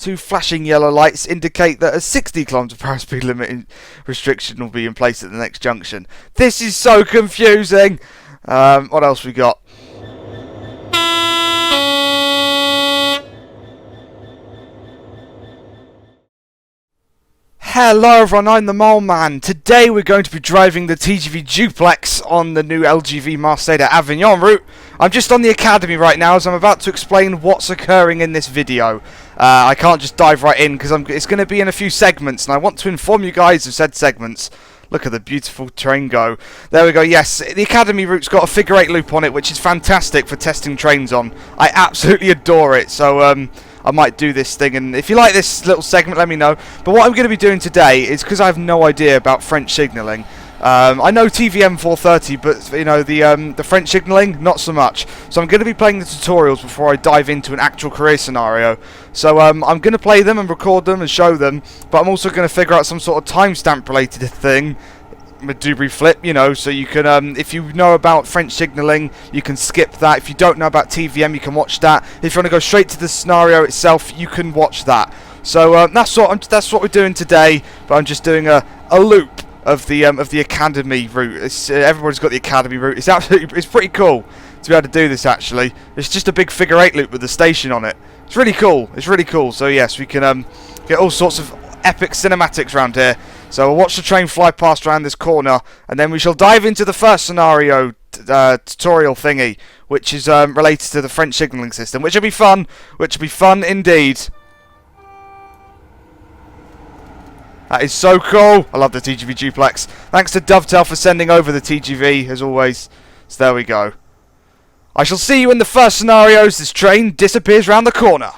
Two flashing yellow lights indicate that a 60 km/h speed limit restriction will be in place at the next junction. This is so confusing. What else we got? Hello everyone, I'm the Mole Man. Today we're going to be driving the TGV Duplex on the new LGV Marseille to Avignon route. I'm just on the Academy right now as I'm about to explain what's occurring in this video. I can't just dive right in because it's going to be in a few segments and I want to inform you guys of said segments. Look at the beautiful train go. There we go, yes, the Academy route's got a figure 8 loop on it, which is fantastic for testing trains on. I absolutely adore it, so I might do this thing, and if you like this little segment, let me know. But what I'm going to be doing today is, because I have no idea about French signalling, I know TVM 430, but you know the French signalling, not so much. So I'm going to be playing the tutorials before I dive into an actual career scenario. So I'm going to play them and record them and show them, but I'm also going to figure out some sort of timestamp related thing. Dubry flip, you know, so you can, if you know about French signalling, you can skip that. If you don't know about TVM, you can watch that. If you want to go straight to the scenario itself, you can watch that. So that's what we're doing today. But I'm just doing a loop of the Academy route. Everybody's got the Academy route. It's pretty cool to be able to do this. Actually, it's just a big figure 8 loop with the station on it. It's really cool. It's really cool. So yes, we can get all sorts of epic cinematics around here. So we'll watch the train fly past around this corner, and then we shall dive into the first scenario tutorial thingy, which is related to the French signalling system, which will be fun. Which will be fun indeed. That is so cool. I love the TGV Duplex. Thanks to Dovetail for sending over the TGV, as always. So there we go. I shall see you in the first scenario as this train disappears round the corner.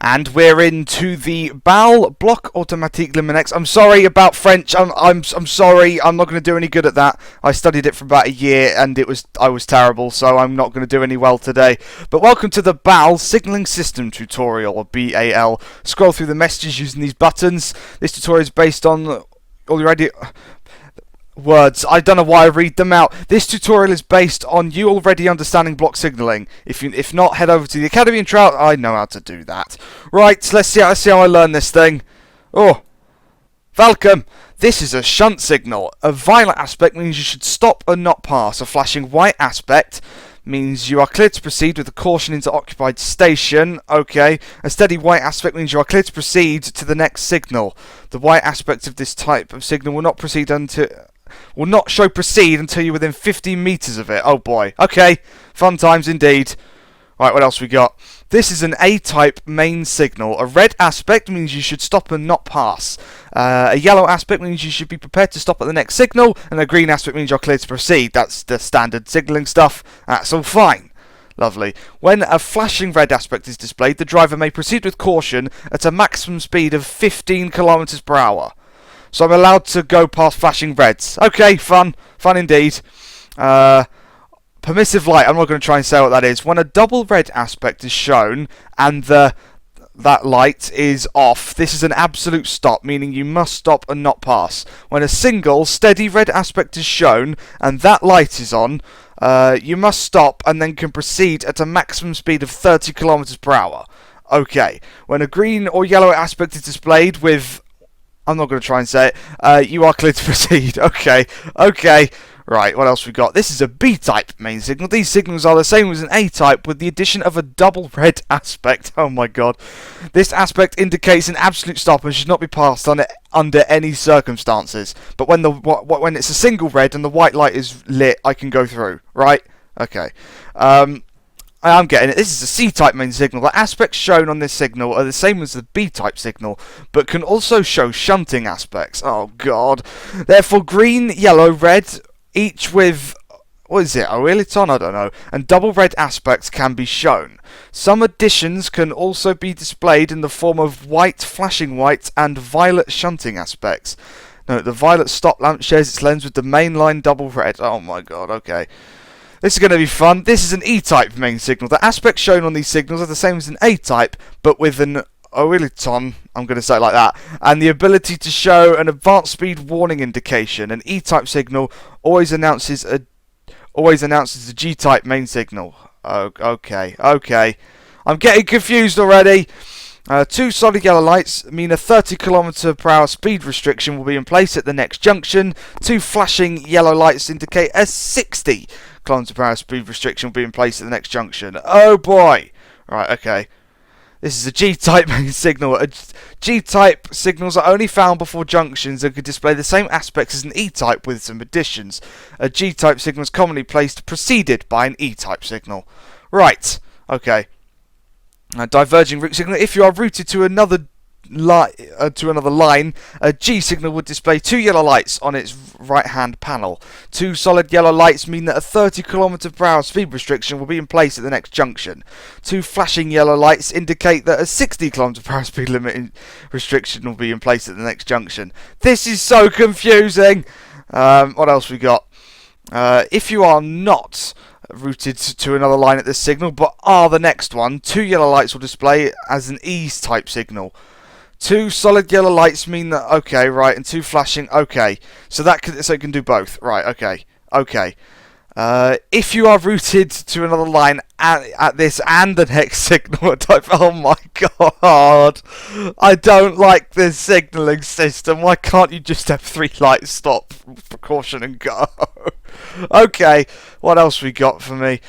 And we're into the Bal Bloc Automatique Luminex. I'm sorry about French. I'm sorry. I'm not going to do any good at that. I studied it for about a year and I was terrible, so I'm not going to do any well today. But welcome to the Bal Signalling System tutorial, or BAL. Scroll through the messages using these buttons. This tutorial is based on already words. I don't know why I read them out. This tutorial is based on you already understanding block signalling. If not, head over to the Academy and try out. I know how to do that. Right, let's see how I learn this thing. Oh, welcome. This is a shunt signal. A violet aspect means you should stop and not pass. A flashing white aspect means you are clear to proceed with a caution into occupied station. Okay. A steady white aspect means you are clear to proceed to the next signal. The white aspect of this type of signal will not show proceed until you're within 15 meters of it. Oh boy. Okay. Fun times indeed. Right, what else we got? This is an A-type main signal. A red aspect means you should stop and not pass. A yellow aspect means you should be prepared to stop at the next signal. And a green aspect means you're clear to proceed. That's the standard signalling stuff. That's all fine. Lovely. When a flashing red aspect is displayed, the driver may proceed with caution at a maximum speed of 15 kilometers per hour. So I'm allowed to go past flashing reds. Okay, fun. Fun indeed. Permissive light. I'm not going to try and say what that is. When a double red aspect is shown and that light is off, this is an absolute stop, meaning you must stop and not pass. When a single steady red aspect is shown and that light is on, you must stop and then can proceed at a maximum speed of 30 kilometers per hour. Okay. When a green or yellow aspect is displayed with... I'm not going to try and say it. You are clear to proceed. Okay. Okay. Right, what else we got? This is a B-type main signal. These signals are the same as an A-type with the addition of a double red aspect. Oh my god. This aspect indicates an absolute stop and should not be passed on it under any circumstances. But when it's a single red and the white light is lit, I can go through. Right? Okay. I'm getting it. This is a C-type main signal. The aspects shown on this signal are the same as the B-type signal, but can also show shunting aspects. Oh god. Therefore, green, yellow, red, each with, what is it, a wheeliton? I don't know. And double red aspects can be shown. Some additions can also be displayed in the form of white, flashing white, and violet shunting aspects. Note, the violet stop lamp shares its lens with the mainline double red. Oh my god, okay. This is going to be fun. This is an E-type main signal. The aspects shown on these signals are the same as an A-type, but with an oiliton, I'm going to say it like that, and the ability to show an advanced speed warning indication. An E-type signal always announces the G-type main signal. Okay. I'm getting confused already. 2 solid yellow lights mean a 30 km/h speed restriction will be in place at the next junction. 2 flashing yellow lights indicate a 60 km/h speed restriction will be in place at the next junction. Oh boy! Right, okay. This is a G-type main signal. G-type signals are only found before junctions and could display the same aspects as an E-type with some additions. A G-type signal is commonly placed preceded by an E-type signal. Right, okay. Diverging route signal. If you are routed to another line, a G signal would display 2 yellow lights on its right-hand panel. 2 solid yellow lights mean that a 30 km/h speed restriction will be in place at the next junction. 2 flashing yellow lights indicate that a 60 km/h speed limit restriction will be in place at the next junction. This is so confusing. What else we got? If you are not routed to another line at this signal, but are the next one, 2 yellow lights will display as an E-type signal. 2 solid yellow lights mean that, okay, right, and 2 flashing, okay. So it can do both. Right, okay, okay. If you are routed to another line at this and the next signal type, oh my god, I don't like this signalling system. Why can't you just have 3 lights, stop, precaution, and go? Okay, what else we got for me?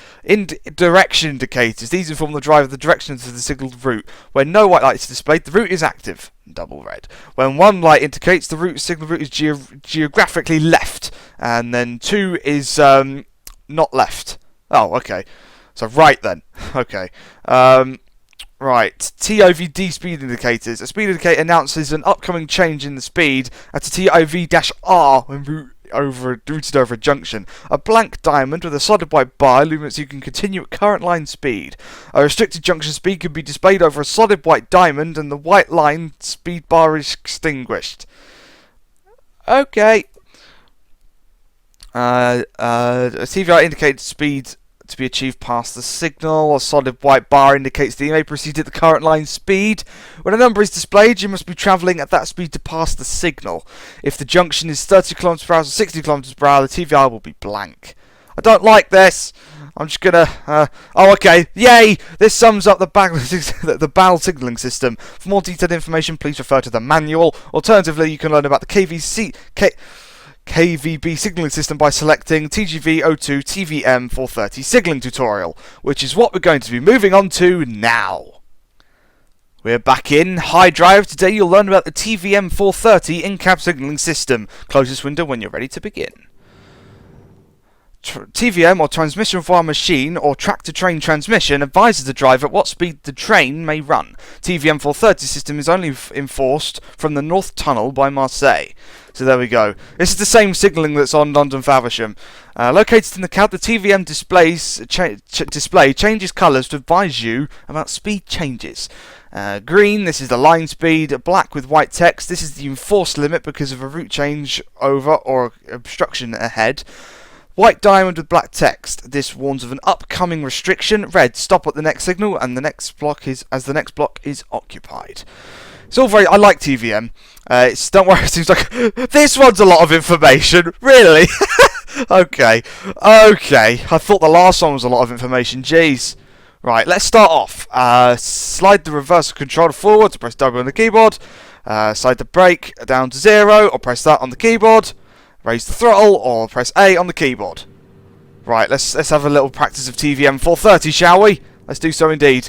Direction indicators. These inform the driver of the direction of the signalled route. When no white light is displayed, the route is active, double red. When 1 light indicates the signal route is geographically left, and then 2 is not left. Oh, okay. So right then. Okay. Right. TOVD speed indicators. A speed indicator announces an upcoming change in the speed at a TOV-R when routed over a junction. A blank diamond with a solid white bar illuminates you can continue at current line speed. A restricted junction speed can be displayed over a solid white diamond and the white line speed bar is extinguished. Okay. A TVR indicates speed to be achieved past the signal. A solid white bar indicates that you may proceed at the current line speed. When a number is displayed, you must be travelling at that speed to pass the signal. If the junction is 30 km/h or 60 km/h, the TVR will be blank. I don't like this. I'm just gonna. Oh, okay. Yay! This sums up the BAL signalling system. For more detailed information, please refer to the manual. Alternatively, you can learn about the KVB signalling system by selecting TGV02 TVM 430 signalling tutorial, which is what we're going to be moving on to now. We're back in High Drive. Today you'll learn about the TVM 430 in-cab signalling system. Close this window when you're ready to begin. TVM, or transmission via machine, or track-to-train transmission, advises the driver at what speed the train may run. TVM 430 system is only enforced from the North Tunnel by Marseille. So there we go. This is the same signalling that's on London Faversham. Located in the cab, the TVM display changes colours to advise you about speed changes. Green, this is the line speed. Black with white text, this is the enforced limit because of a route change over or obstruction ahead. White diamond with black text. This warns of an upcoming restriction. Red, stop at the next signal, and the next block is occupied. It's all very. I like TVM. Don't worry. It seems like this one's a lot of information. Really? Okay. Okay. I thought the last one was a lot of information. Jeez. Right. Let's start off. Slide the reverse controller forward to press W on the keyboard. Slide the brake down to 0, or press that on the keyboard. Raise the throttle or press A on the keyboard. Right, let's have a little practice of TVM 430, shall we? Let's do so indeed.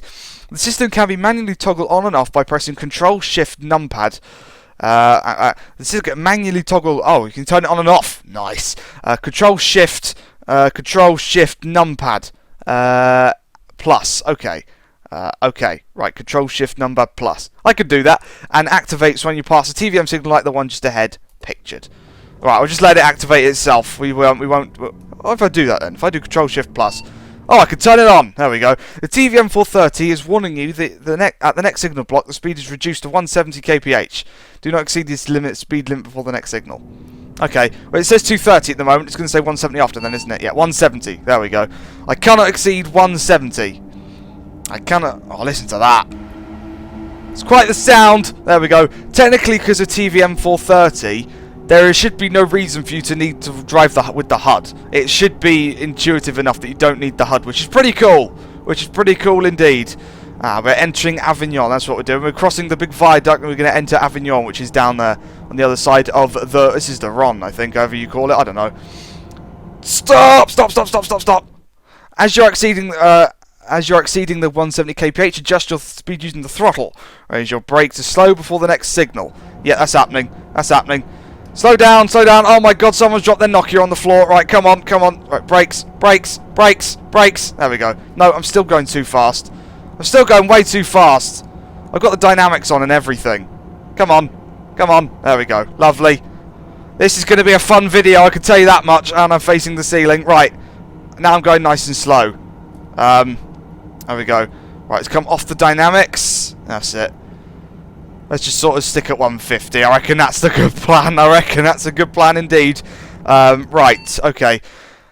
The system can be manually toggled on and off by pressing Control-Shift numpad. The system can manually toggle. Oh, you can turn it on and off. Nice. Control-Shift numpad. Plus. Okay. Okay. Right. Control-Shift number plus. I could do that, and activates when you pass a TVM signal like the one just ahead pictured. Right, we'll just let it activate itself. We won't. What if I do that then? If I do Control-Shift plus. Oh, I can turn it on. There we go. The TVM 430 is warning you that at the next signal block, the speed is reduced to 170 kph. Do not exceed this speed limit before the next signal. Okay. Well, it says 230 at the moment. It's going to say 170 after then, isn't it? Yeah, 170. There we go. I cannot exceed 170. I cannot. Oh, listen to that. It's quite the sound. There we go. Technically, because of TVM 430. There should be no reason for you to need to drive with the HUD. It should be intuitive enough that you don't need the HUD, which is pretty cool. Which is pretty cool indeed. We're entering Avignon, that's what we're doing. We're crossing the big viaduct and we're going to enter Avignon, which is down there on the other side of the... This is the Ron, I think, however you call it. I don't know. Stop! Stop, stop, stop, stop, stop! As you're exceeding the 170 kph, adjust your speed using the throttle. Raise your brake to slow before the next signal. Yeah, that's happening. That's happening. Slow down, slow down. Oh my god, someone's dropped their Nokia on the floor. Right, come on, come on. Right, brakes, brakes, brakes, brakes. There we go. No, I'm still going too fast. I'm still going way too fast. I've got the dynamics on and everything. Come on. Come on. There we go. Lovely. This is going to be a fun video, I can tell you that much. And I'm facing the ceiling. Right. Now I'm going nice and slow. There we go. Right, let's come off the dynamics. That's it. Let's just sort of stick at 150. I reckon that's the good plan. I reckon that's a good plan indeed. Right, okay.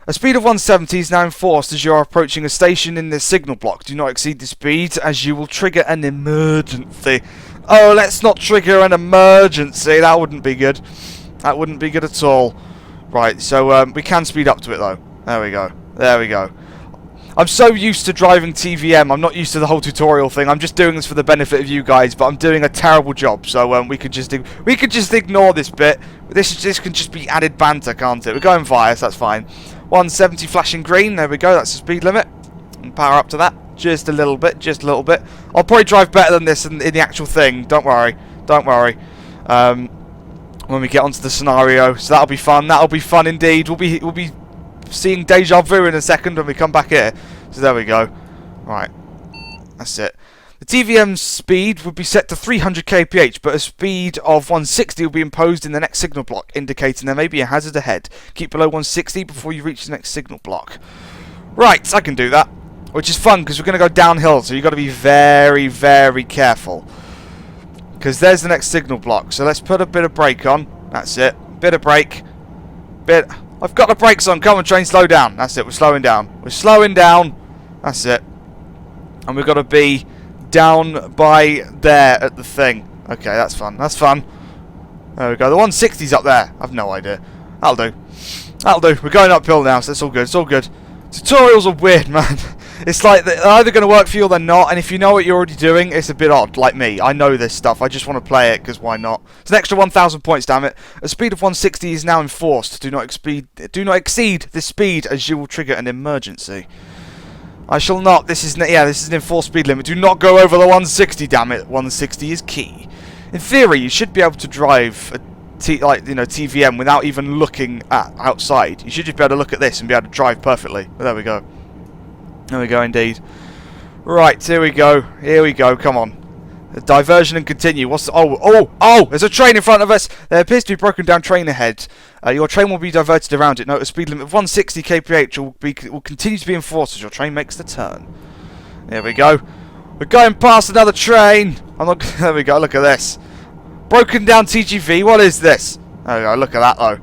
A speed of 170 is now enforced as you are approaching a station in the signal block. Do not exceed the speed as you will trigger an emergency. Oh, let's not trigger an emergency. That wouldn't be good. That wouldn't be good at all. Right, so we can speed up to it though. There we go. There we go. I'm so used to driving TVM, I'm not used to the whole tutorial thing. I'm just doing this for the benefit of you guys, but I'm doing a terrible job. So we could just ignore this bit. This can just be added banter, can't it? We're going via, so that's fine. 170 flashing green. There we go. That's the speed limit. And power up to that just a little bit, just a little bit. I'll probably drive better than this in the actual thing. Don't worry, don't worry. When we get onto the scenario, so that'll be fun. That'll be fun indeed. We'll be seeing deja vu in a second when we come back here. So there we go. Right, that's it. The TVM speed would be set to 300 kph, but a speed of 160 will be imposed in the next signal block, indicating there may be a hazard ahead. Keep below 160 before you reach the next signal block. Right, I can do that, which is fun because we're going to go downhill, so you've got to be very, very careful. Because there's the next signal block, so let's put a bit of brake on. That's it. Bit of brake. I've got the brakes on. Come on, train, slow down. That's it. We're slowing down. We're slowing down. That's it. And we've got to be down by there at the thing. Okay, that's fun. That's fun. There we go. The 160's up there. I've no idea. That'll do. That'll do. We're going uphill now, so it's all good. It's all good. Tutorials are weird, man. It's like they're either going to work for you or they're not, and if you know what you're already doing, it's a bit odd, like me. I know this stuff, I just want to play it, because why not? It's an extra 1,000 points, damn it. A speed of 160 is now enforced. Do not exceed this speed, as you will trigger an emergency. I shall not. This is an enforced speed limit. Do not go over the 160, damn it. 160 is key. In theory, you should be able to drive a TVM without even looking outside. You should just be able to look at this and be able to drive perfectly. But there we go. There we go, indeed. Right, here we go. Here we go. Come on. Diversion and continue. What's the, oh! There's a train in front of us. There appears to be a broken down train ahead. Your train will be diverted around it. Note a speed limit of 160 kph will continue to be enforced as your train makes the turn. There we go. We're going past another train. There we go. Look at this. Broken down TGV. What is this? There we go. Look at that though.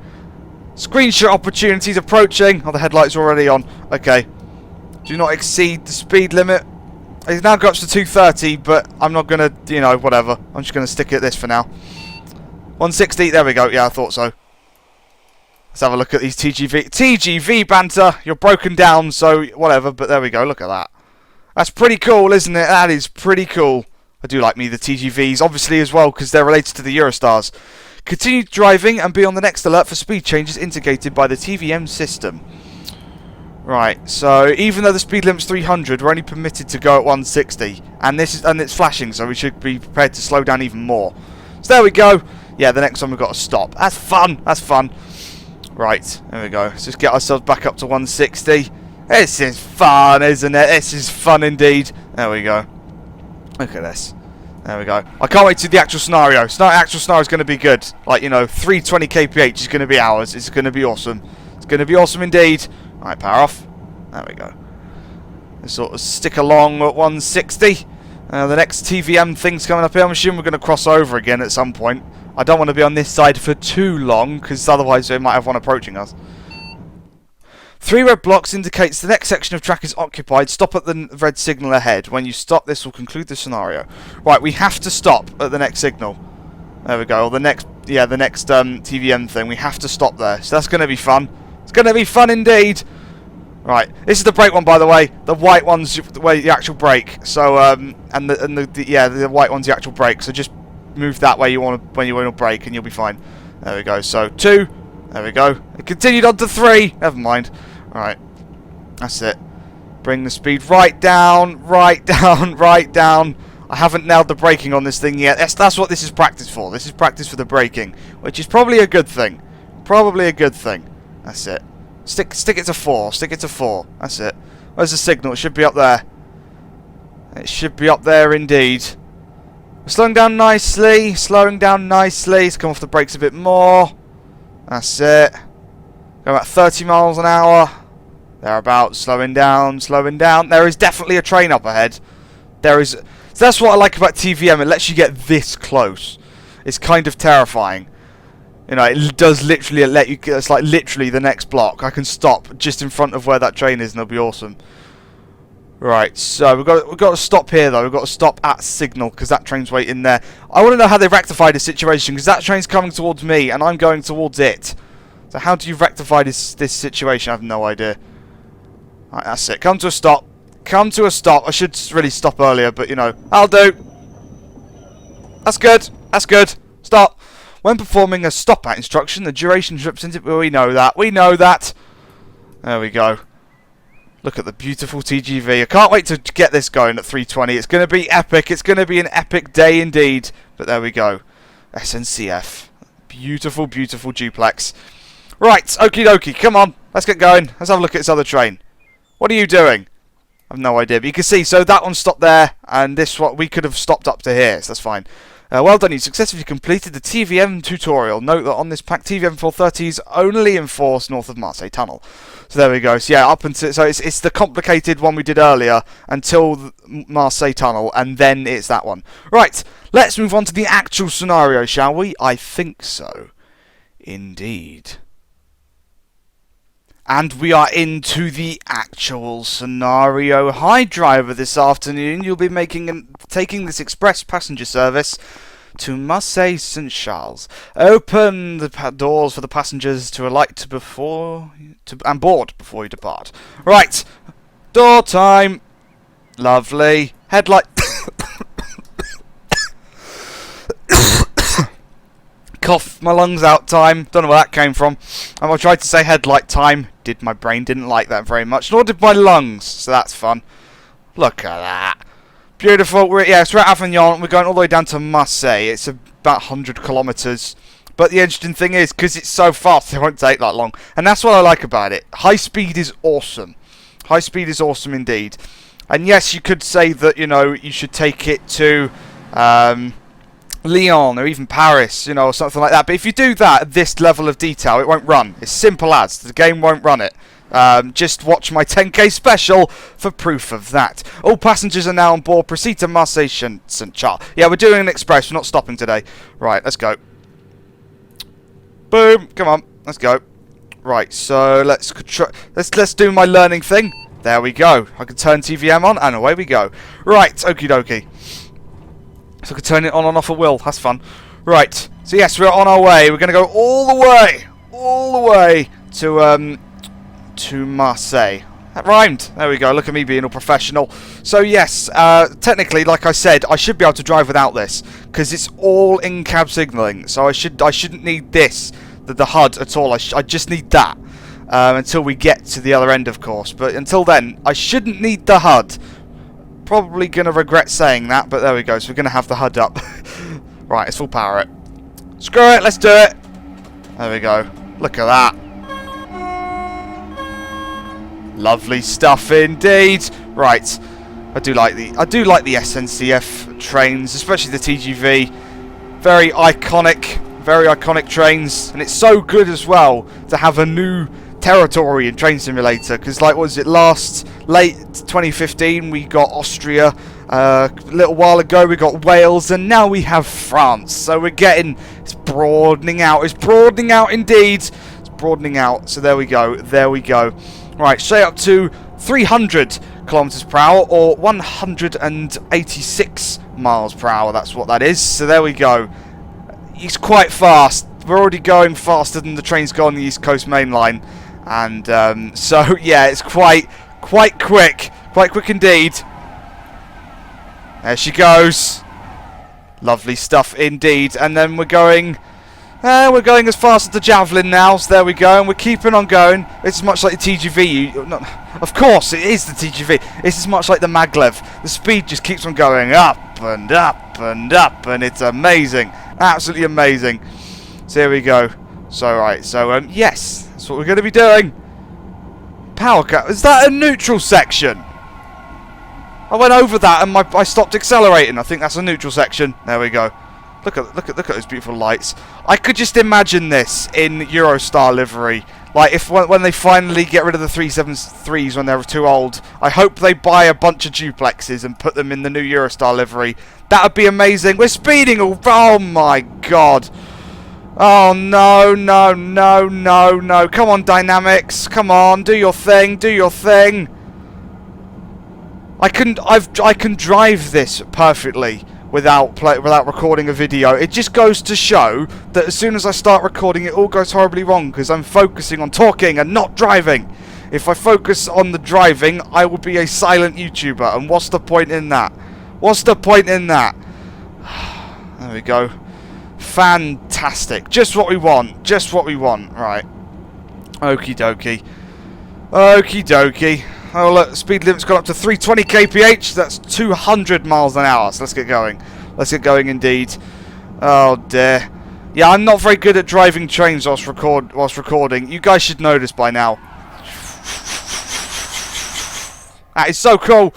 Screenshot opportunities approaching. Oh, the headlights are already on. Okay. Do not exceed the speed limit. It now goes up to 230, but I'm not going to, whatever. I'm just going to stick at this for now. 160, there we go. Yeah, I thought so. Let's have a look at these TGV banter. You're broken down, so whatever, but there we go. Look at that. That's pretty cool, isn't it? That is pretty cool. I do like me the TGVs, obviously, as well, because they're related to the Eurostars. Continue driving and be on the next alert for speed changes indicated by the TVM system. Right, so even though the speed limit's 300, we're only permitted to go at 160, and it's flashing, so we should be prepared to slow down even more. So there we go. Yeah, the next one we've got to stop. That's fun. That's fun. Right, there we go. Let's just get ourselves back up to 160. This is fun, isn't it? This is fun indeed. There we go. Look at this. There we go. I can't wait to the actual scenario. Actual scenario is going to be good. Like, 320 kph is going to be ours. It's going to be awesome. It's going to be awesome indeed. Right, power off. There we go. Let's sort of stick along at 160. The next TVM thing's coming up here. I'm assuming we're going to cross over again at some point. I don't want to be on this side for too long, because otherwise we might have one approaching us. 3 red blocks indicates the next section of track is occupied. Stop at the red signal ahead. When you stop, this will conclude the scenario. Right, we have to stop at the next signal. There we go. Or the next TVM thing. We have to stop there. So that's going to be fun. It's going to be fun indeed. Right, this is the brake one, by the way. The white one's the actual brake. So and the white one's the actual brake. So just move that way when you want to brake, and you'll be fine. There we go. So 2. There we go. It continued on to 3. Never mind. All right, that's it. Bring the speed right down, right down, right down. I haven't nailed the braking on this thing yet. That's what this is practice for. This is practice for the braking, which is probably a good thing. Probably a good thing. That's it. Stick it to 4. Stick it to 4. That's it. Where's the signal? It should be up there. It should be up there indeed. We're slowing down nicely. Slowing down nicely. Let's come off the brakes a bit more. That's it. Go about 30 miles an hour. Thereabouts. Slowing down. Slowing down. There is definitely a train up ahead. There is. So that's what I like about TVM. It lets you get this close. It's kind of terrifying. You know, it does literally let you. It's like literally the next block. I can stop just in front of where that train is, and it'll be awesome. Right, so we've got to stop here though. We've got to stop at signal because that train's waiting there. I want to know how they rectify this situation because that train's coming towards me and I'm going towards it. So how do you rectify this situation? I have no idea. Right, that's it. Come to a stop. Come to a stop. I should really stop earlier, but you know, I'll do. That's good. That's good. Stop. When performing a stop-at instruction, the duration is represented. Well, we know that. We know that. There we go. Look at the beautiful TGV. I can't wait to get this going at 3:20. It's going to be epic. It's going to be an epic day indeed. But there we go. SNCF. Beautiful, beautiful duplex. Right, okie dokie. Come on. Let's get going. Let's have a look at this other train. What are you doing? I have no idea. But you can see, so that one stopped there. And this one, we could have stopped up to here. So that's fine. Well done, you successfully completed the TVM tutorial. Note that on this pack, TVM 430 is only enforced north of Marseille Tunnel. So there we go. So yeah, up until it's the complicated one we did earlier until Marseille Tunnel, and then it's that one. Right, let's move on to the actual scenario, shall we? I think so. Indeed. And we are into the actual scenario. Hi, driver. This afternoon, you'll be taking this express passenger service to Marseille St. Charles. Open the doors for the passengers to alight and board before you depart. Right. Door time. Lovely. Headlight. Cough my lungs out time. Don't know where that came from. I tried to say headlight time. My brain didn't like that very much. Nor did my lungs. So that's fun. Look at that. Beautiful. We're at Avignon. We're going all the way down to Marseille. It's about 100 kilometers. But the interesting thing is, because it's so fast, it won't take that long. And that's what I like about it. High speed is awesome. High speed is awesome indeed. And yes, you could say that, you know, you should take it to Lyon or even Paris, you know, or something like that. But if you do that at this level of detail, it won't run. It's simple as. The game won't run it. Just watch my 10k special for proof of that. All passengers are now on board. Proceed to Marseille St. Charles. Yeah, we're doing an express. We're not stopping today. Right, let's go. Boom. Come on. Let's go. Right, so let's do my learning thing. There we go. I can turn TVM on and away we go. Right, okie dokie. So I can turn it on and off at will. That's fun. Right. So yes, we're on our way. We're going to go all the way to Marseille. That rhymed. There we go. Look at me being all professional. So yes, technically, like I said, I should be able to drive without this because it's all in-cab signalling. So I shouldn't need this, the HUD at all. I just need that until we get to the other end, of course. But until then, I shouldn't need the HUD. Probably going to regret saying that, but there we go. So we're going to have the HUD up. Right, let's full power it. Screw it, let's do it. There we go. Look at that. Lovely stuff indeed. Right, I do like the SNCF trains, especially the TGV. Very iconic trains, and it's so good as well to have a new territory in Train Simulator, because like, what was it, late 2015 we got Austria, a little while ago we got Wales, and now we have France. So it's broadening out. It's broadening out indeed. It's broadening out. So there we go. Right, straight up to 300 kilometers per hour, or 186 miles per hour. That's what that is. So there we go. It's quite fast. We're already going faster than the trains go on the East Coast Main Line. And so yeah, it's quite quick indeed. There she goes. Lovely stuff indeed. And then we're going as fast as the Javelin now, so there we go, and we're keeping on going. It's much like the TGV. Of course, it is the TGV. It's as much like the Maglev. The speed just keeps on going up and up and up, and it's amazing. Absolutely amazing. So here we go. So, right, so, yes, that's what we're going to be doing. Power cut. Is that a neutral section? I went over that and I stopped accelerating. I think that's a neutral section. There we go. Look at those beautiful lights. I could just imagine this in Eurostar livery. Like if when they finally get rid of the 373s when they're too old, I hope they buy a bunch of duplexes and put them in the new Eurostar livery. That would be amazing. We're speeding. Oh my god. Oh no, no, no, no, no. Come on, Dynamics. Come on, do your thing. Do your thing. I can drive this perfectly without recording a video. It just goes to show that as soon as I start recording, it all goes horribly wrong because I'm focusing on talking and not driving. If I focus on the driving, I will be a silent YouTuber, and what's the point in that? What's the point in that? There we go. Fantastic. Just what we want. Just what we want. Right. Okie dokie. Okie dokie. Oh look, speed limit's gone up to 320 kph. That's 200 miles an hour. So let's get going. Let's get going indeed. Oh dear. Yeah, I'm not very good at driving trains whilst recording. You guys should know this by now. That is so cool.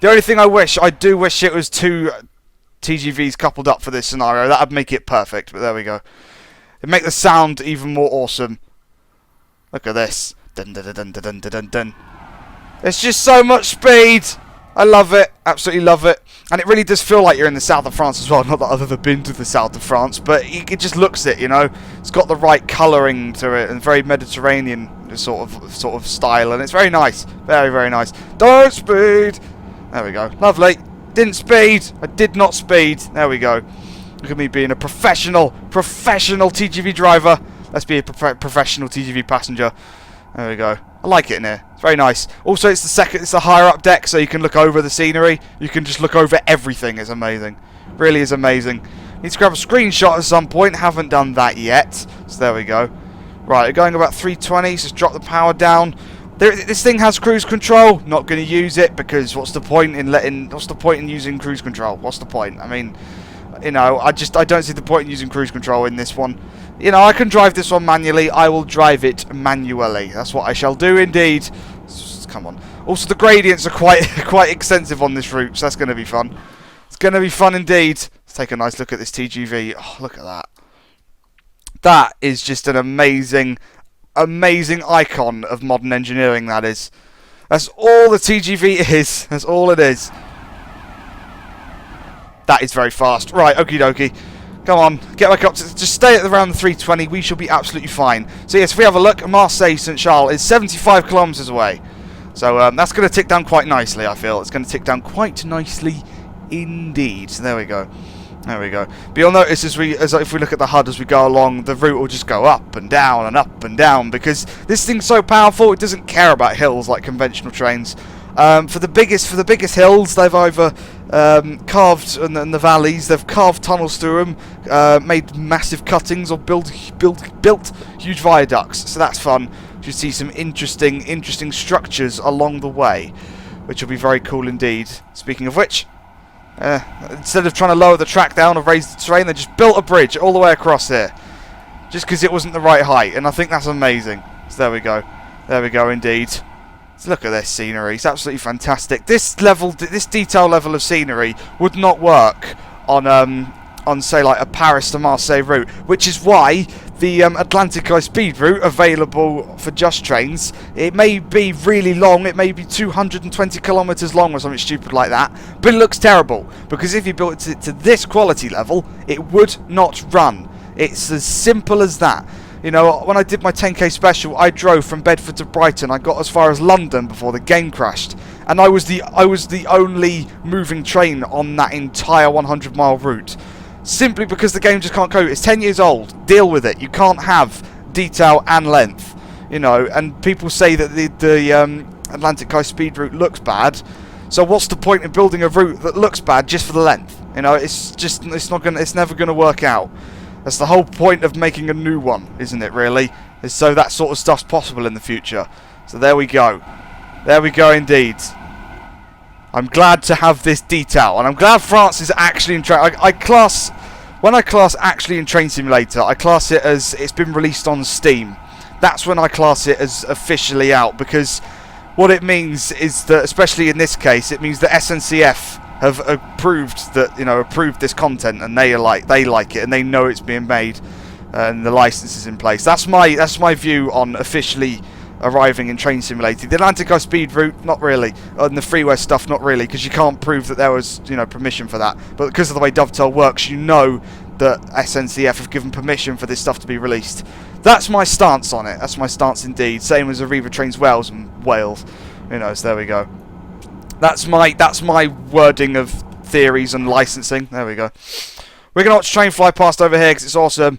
The only thing I do wish it was two TGVs coupled up for this scenario. That would make it perfect. But there we go. It'd make the sound even more awesome. Look at this. Dun dun dun dun dun dun dun. It's just so much speed. I love it. Absolutely love it. And it really does feel like you're in the south of France as well. Not that I've ever been to the south of France, but it just looks it, you know. It's got the right colouring to it and very Mediterranean sort of style, and it's very nice. Very, very nice. Don't speed. There we go. Lovely. Didn't speed. I did not speed. There we go. Look at me being a professional TGV driver. Let's be a professional TGV passenger. There we go. I like it in here. It's very nice. Also, it's the higher up deck, so you can look over the scenery. You can just look over everything. It's amazing. Really is amazing. Need to grab a screenshot at some point. Haven't done that yet. So there we go. Right, we're going about 320. So just drop the power down. This thing has cruise control. Not going to use it because what's the point in using cruise control? What's the point? I mean, you know, I don't see the point in using cruise control in this one. You know, I can drive this one manually. I will drive it manually. That's what I shall do indeed. Come on. Also, the gradients are quite extensive on this route, so that's going to be fun. It's going to be fun indeed. Let's take a nice look at this TGV. Oh, look at that. That is just an amazing icon of modern engineering, that is. That's all the TGV is. That's all it is. That is very fast. Right, okie dokie. Come on, get back up to, just stay at around the 320, we shall be absolutely fine. So yes, if we have a look, Marseille St Charles is 75 kilometres away. So that's going to tick down quite nicely, I feel. It's going to tick down quite nicely indeed. So there we go. There we go. But you'll notice if we look at the HUD as we go along, the route will just go up and down and up and down because this thing's so powerful, it doesn't care about hills like conventional trains. For the biggest hills, they've either carved in the valleys, they've carved tunnels through them, made massive cuttings, or built huge viaducts. So that's fun. You see some interesting structures along the way, which will be very cool indeed. Speaking of which, instead of trying to lower the track down or raise the terrain, they just built a bridge all the way across here, just because it wasn't the right height, and I think that's amazing. So there we go. There we go indeed. So look at this scenery. It's absolutely fantastic. This detail level of scenery would not work on say like a Paris to Marseille route, which is why the Atlantic High Speed route available for just trains, it may be really long, it may be 220 kilometers long or something stupid like that, but it looks terrible because if you built it to this quality level, it would not run. It's as simple as that. You know, when I did my 10k special, I drove from Bedford to Brighton. I got as far as London before the game crashed, and I was the only moving train on that entire 100-mile route. Simply because the game just can't cope. It's 10 years old. Deal with it. You can't have detail and length. you know, and people say that the Atlantic High Speed route looks bad. So what's the point in building a route that looks bad just for the length? You know, it's never gonna work out. That's the whole point of making a new one, isn't it, really? Is so that sort of stuff's possible in the future. So there we go. There we go indeed. I'm glad to have this detail, and I'm glad France is actually in train. When I class actually in Train Simulator, I class it as it's been released on Steam. That's when I class it as officially out, because what it means is that, especially in this case, it means that SNCF have approved this content, and they like it, and they know it's being made, and the license is in place. That's my view on officially arriving in Train Simulator. The Atlantic High Speed route, not really, and the freeway stuff, not really, because you can't prove that there was, you know, permission for that. But because of the way Dovetail works, you know that SNCF have given permission for this stuff to be released. That's my stance on it. That's my stance indeed. Same as Arriva Trains Wales and Wales. You know, so there we go. That's my wording of theories and licensing. There we go. We're gonna watch the train fly past over here because it's awesome.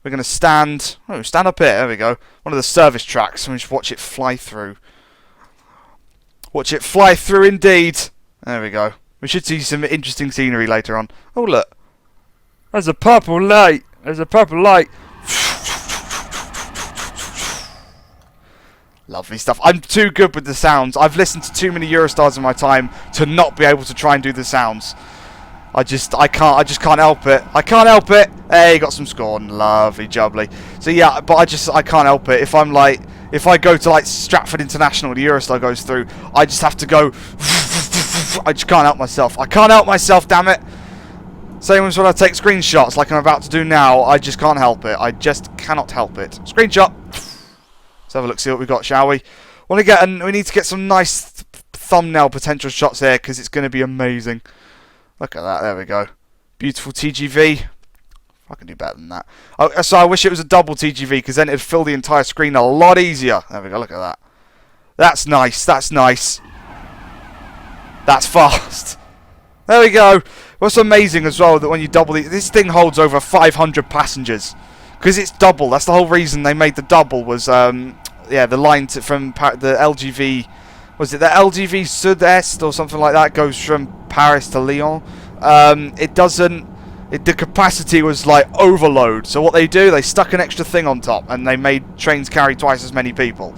We're gonna stand up here. There we go. One of the service tracks. And we just watch it fly through. Watch it fly through indeed. There we go. We should see some interesting scenery later on. Oh look. There's a purple light. There's a purple light. Lovely stuff. I'm too good with the sounds. I've listened to too many Eurostars in my time to not be able to try and do the sounds. I just can't help it. I can't help it. Hey, got some scorn. Lovely jubbly. So yeah, but I can't help it. If I go to like Stratford International, the Eurostar goes through, I just have to go. I just can't help myself. I can't help myself, damn it. Same as when I take screenshots like I'm about to do now. I just can't help it. I just cannot help it. Screenshot. Let's have a look, see what we got, shall we? We need to get some nice thumbnail potential shots here because it's going to be amazing. Look at that, there we go. Beautiful TGV. I can do better than that. So I wish it was a double TGV because then it'd fill the entire screen a lot easier. There we go, look at that. That's nice, that's nice. That's fast. There we go. What's amazing as well that when you double this thing holds over 500 passengers. Because it's double. That's the whole reason they made the double was, yeah, the line from the LGV, was it the LGV Sud-Est or something like that, goes from Paris to Lyon. The capacity was like overload. So what they do, they stuck an extra thing on top and they made trains carry twice as many people.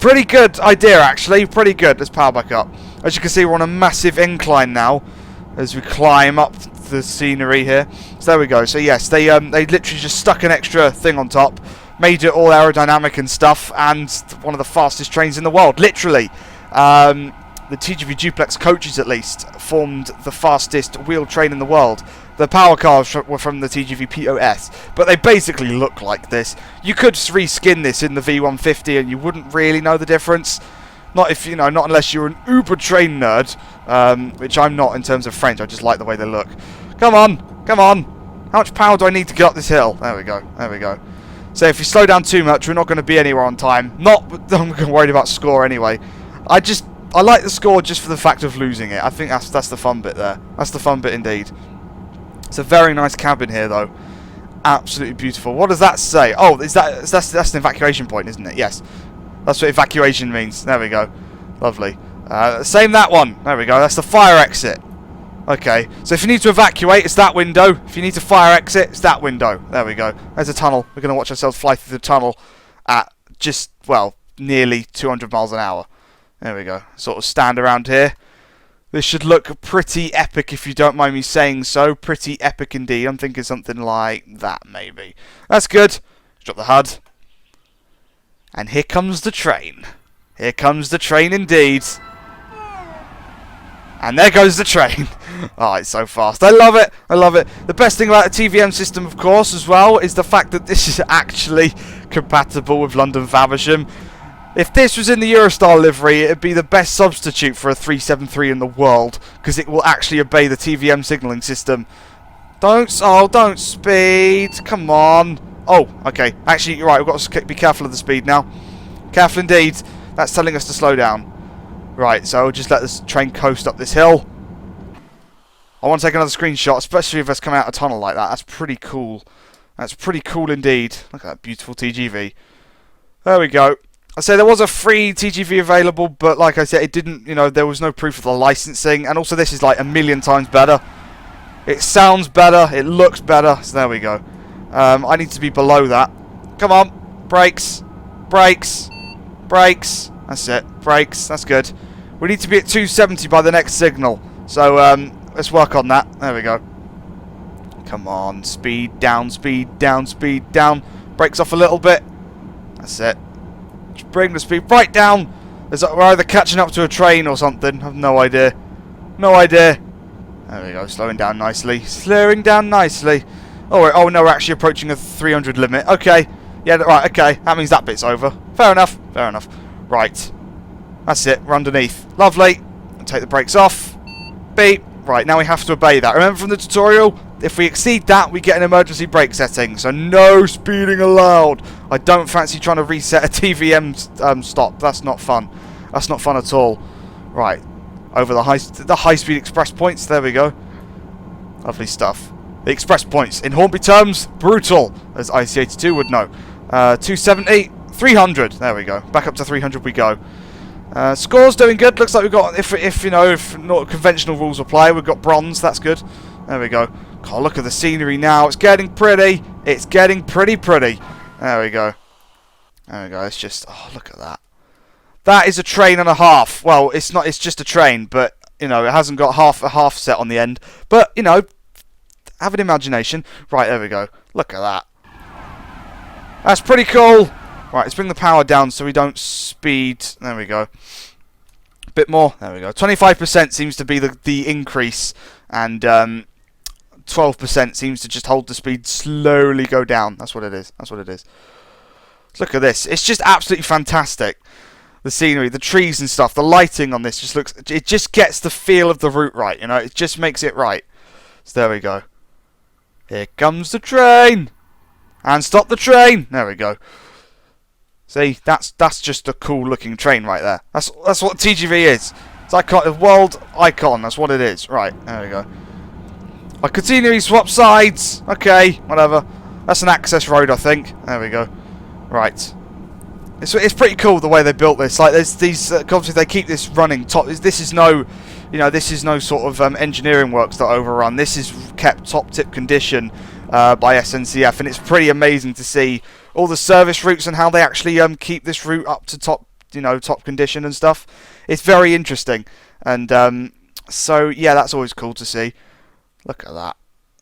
Pretty good idea, actually. Pretty good. Let's power back up. As you can see, we're on a massive incline now as we climb up the scenery here. So there we go. So yes, they literally just stuck an extra thing on top, made it all aerodynamic and stuff, and one of the fastest trains in the world, literally. The TGV Duplex coaches, at least, formed the fastest wheeled train in the world. The power cars were from the TGV POS, but they basically look like this. You could reskin this in the V150 and you wouldn't really know the difference. Not unless you're an uber train nerd, which I'm not in terms of French. I just like the way they look. Come on, come on. How much power do I need to get up this hill? There we go, there we go. So if you slow down too much, we're not going to be anywhere on time. I'm worried about score anyway. I like the score just for the fact of losing it. I think that's the fun bit there. That's the fun bit indeed. It's a very nice cabin here though. Absolutely beautiful. What does that say? Oh, that's an evacuation point, isn't it? Yes. That's what evacuation means. There we go. Lovely. Same that one. There we go. That's the fire exit. Okay. So if you need to evacuate, it's that window. If you need to fire exit, it's that window. There we go. There's a tunnel. We're going to watch ourselves fly through the tunnel at just, well, nearly 200 miles an hour. There we go. Sort of stand around here. This should look pretty epic if you don't mind me saying so. Pretty epic indeed. I'm thinking something like that maybe. That's good. Drop the HUD. And here comes the train. Here comes the train indeed. And there goes the train. Oh, it's so fast. I love it. I love it. The best thing about the TVM system, of course, as well, is the fact that this is actually compatible with London Faversham. If this was in the Eurostar livery, it'd be the best substitute for a 373 in the world, because it will actually obey the TVM signalling system. Don't speed. Come on. Oh, okay. Actually, you're right. We've got to be careful of the speed now. Careful indeed. That's telling us to slow down. Right, so we'll just let this train coast up this hill. I want to take another screenshot, especially if it's coming out of a tunnel like that. That's pretty cool. That's pretty cool indeed. Look at that beautiful TGV. There we go. I say there was a free TGV available, but like I said, it didn't, you know, there was no proof of the licensing. And also this is like a million times better. It sounds better, it looks better. So there we go. I need to be below that. Come on. Brakes. Brakes. Brakes. That's it. Brakes. That's good. We need to be at 270 by the next signal. So let's work on that. There we go. Come on. Speed down, speed down, speed down. Brakes off a little bit. That's it. Just bring the speed right down. We're either catching up to a train or something. I have no idea. No idea. There we go. Slowing down nicely. Slowing down nicely. Oh no, we're actually approaching a 300 limit. Okay. Yeah, right, okay. That means that bit's over. Fair enough. Fair enough. Right. That's it. We're underneath. Lovely. Take the brakes off. Beep. Right, now we have to obey that. Remember from the tutorial? If we exceed that, we get an emergency brake setting. So no speeding allowed. I don't fancy trying to reset a TVM stop. That's not fun. That's not fun at all. Right. Over the high-speed express points. There we go. Lovely stuff. The express points, in Hornby terms, brutal, as IC82 would know. 270, 300. There we go. Back up to 300 we go. Score's doing good. Looks like we've got, if not conventional rules apply, we've got bronze. That's good. There we go. God, look at the scenery now. It's getting pretty. It's getting pretty. There we go. There we go. It's just, oh, look at that. That is a train and a half. Well, it's not. It's just a train, but you know, it hasn't got a half set on the end. But you know, have an imagination. Right, there we go. Look at that. That's pretty cool. Right, let's bring the power down so we don't speed. There we go. A bit more. There we go. 25% seems to be the increase, and 12% seems to just hold the speed slowly go down. That's what it is. That's what it is. Look at this. It's just absolutely fantastic. The scenery, the trees and stuff, the lighting on this just looks... It just gets the feel of the route right, you know? It just makes it right. So there we go. Here comes the train! And stop the train! There we go. See, that's just a cool looking train right there. That's what TGV is. It's a world icon, that's what it is. Right, there we go. I continually swap sides. Okay, whatever. That's an access road, I think. There we go. Right. It's pretty cool the way they built this. Like there's these, obviously they keep this running top. This is no, you know, this is no sort of engineering works that overrun. This is kept top tip condition by SNCF, and it's pretty amazing to see all the service routes and how they actually keep this route up to top, you know, top condition and stuff. It's very interesting, and so yeah, that's always cool to see. Look at that.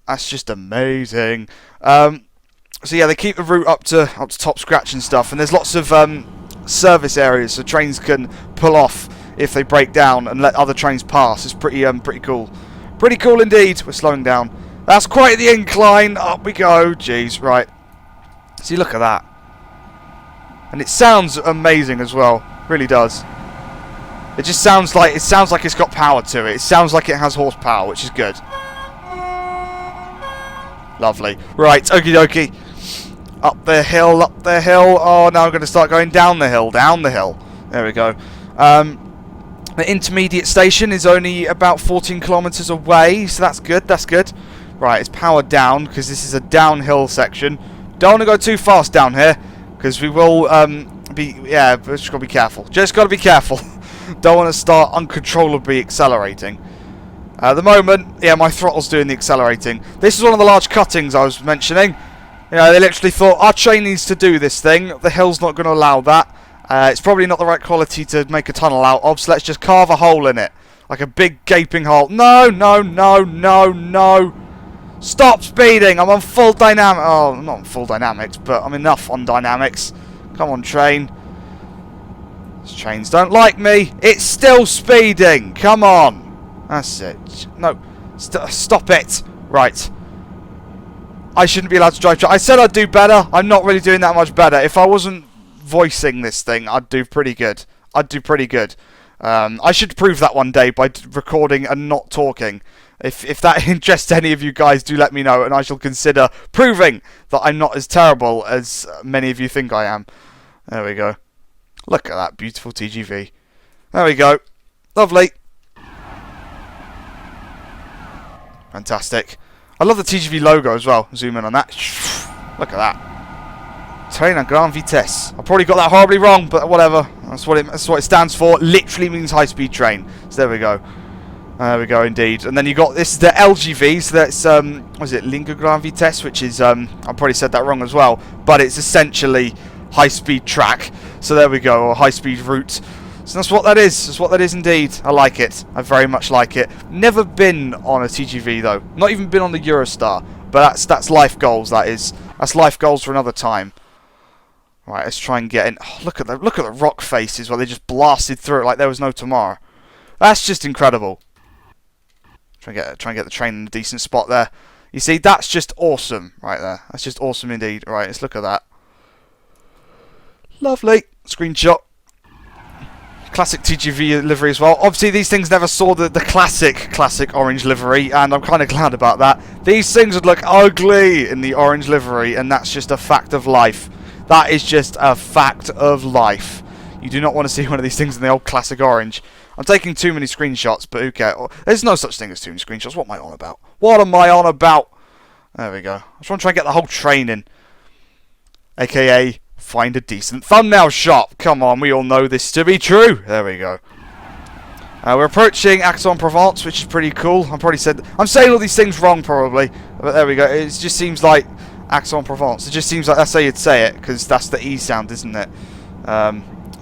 That's just amazing. So yeah, they keep the route up to top scratch and stuff, and there's lots of service areas so trains can pull off if they break down and let other trains pass. It's pretty cool. Pretty cool indeed. We're slowing down. That's quite the incline. Up we go. Jeez, right. See, look at that. And it sounds amazing as well. Really does. It just sounds like it's got power to it. It sounds like it has horsepower, which is good. Lovely. Right, okie dokie. Up the hill, up the hill. Oh, now I'm going to start going down the hill, down the hill. There we go. The intermediate station is only about 14 kilometres away, so that's good, that's good. Right, it's powered down, because this is a downhill section. Don't want to go too fast down here, because we will yeah, just got to be careful. Just got to be careful. Don't want to start uncontrollably accelerating. At the moment, yeah, my throttle's doing the accelerating. This is one of the large cuttings I was mentioning. You know, they literally thought, our train needs to do this thing. The hill's not going to allow that. It's probably not the right quality to make a tunnel out of, so let's just carve a hole in it. Like a big gaping hole. No, no, no, no, no. Stop speeding. I'm on full dynamic. Oh, I'm not on full dynamics, but I'm enough on dynamics. Come on, train. These trains don't like me. It's still speeding. Come on. That's it. No. Stop it. Right. I shouldn't be allowed to drive. I said I'd do better. I'm not really doing that much better. If I wasn't voicing this thing, I'd do pretty good. I'd do pretty good. I should prove that one day by recording and not talking. If that interests any of you guys, do let me know, and I shall consider proving that I'm not as terrible as many of you think I am. There we go. Look at that beautiful TGV. There we go. Lovely. Fantastic. I love the TGV logo as well. Zoom in on that. Look at that. Train à grande vitesse. I probably got that horribly wrong, but whatever. That's what it stands for. Literally means high-speed train. So there we go. There we go, indeed. And then you got, this is the LGV, so that's, what is it, Lingue Grande Vitesse, which is, I probably said that wrong as well, but it's essentially high-speed track. So there we go, or high-speed route. So that's what that is. That's what that is indeed. I like it. I very much like it. Never been on a TGV, though. Not even been on the Eurostar. But that's life goals, that is. That's life goals for another time. Right, let's try and get in. Oh, look at the rock faces where they just blasted through it like there was no tomorrow. That's just incredible. Try and get the train in a decent spot there. You see, that's just awesome right there. That's just awesome indeed. Right, let's look at that. Lovely. Screenshot. Classic TGV livery as well. Obviously, these things never saw the classic orange livery, and I'm kind of glad about that. These things would look ugly in the orange livery, and that's just a fact of life. That is just a fact of life. You do not want to see one of these things in the old classic orange. I'm taking too many screenshots, but who cares? There's no such thing as too many screenshots. What am I on about? What am I on about? There we go. I just want to try and get the whole train in. AKA, find a decent thumbnail shot. Come on, we all know this to be true. There we go. We're approaching Aix-en-Provence, which is pretty cool. I'm saying all these things wrong probably, but there we go. It just seems like Aix-en-Provence. It just seems like that's how you'd say it, because that's the E sound, isn't it?